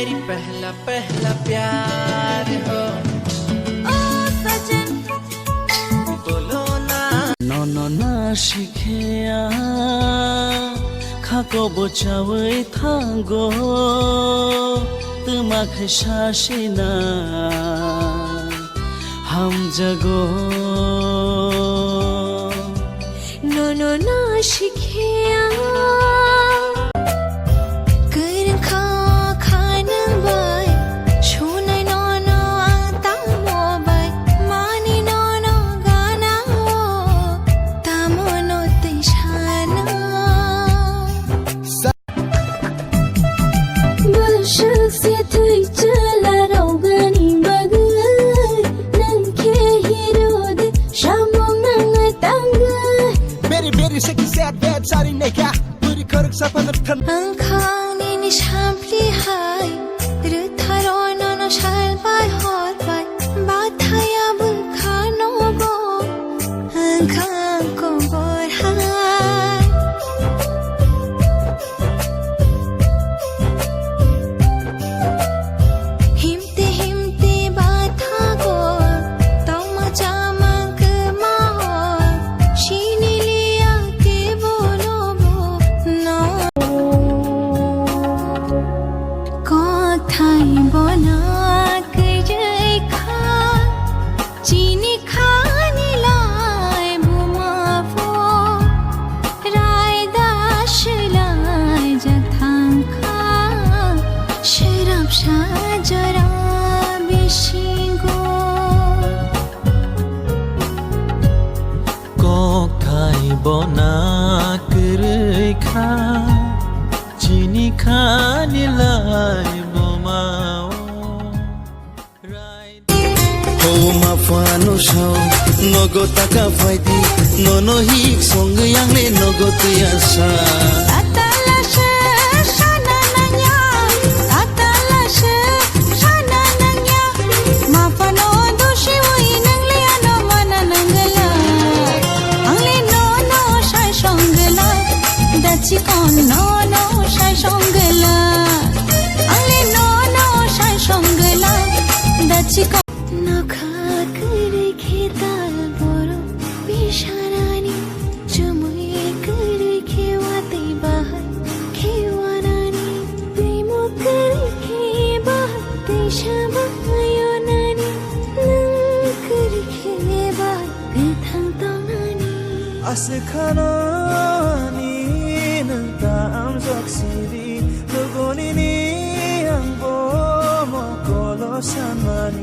मेरी पहला पहला प्यार हो ओ सजन बोलो ना ननना शिखिया खाको बोचावै थांगो तुमाख शासिना हम जगो ननना शिखिया Angkangni shampli hai rutharono no shalbai horbai bathaya bulkhano go angkang ko borhai himte himte batha go tama jamang ma shini liya ke bolo no কথাই বনা কইখা চিনি খানি লাই বুমাফো রায় দাস লাই যথাঙ্খা শরাব সাজরা বিশিগো কথাই বনা কইখা চিনি খানি লাই mafano shau nogo taka faidi nono hik song yang le nogo tiasa atalashe shanananya mafano doshi oi nangle ano mana nangala angle no shai shongala dachi kon no shai shongala angle no shai shongala dachi Asekanani nang zaksiri logoni ni ang bomo kolosan mani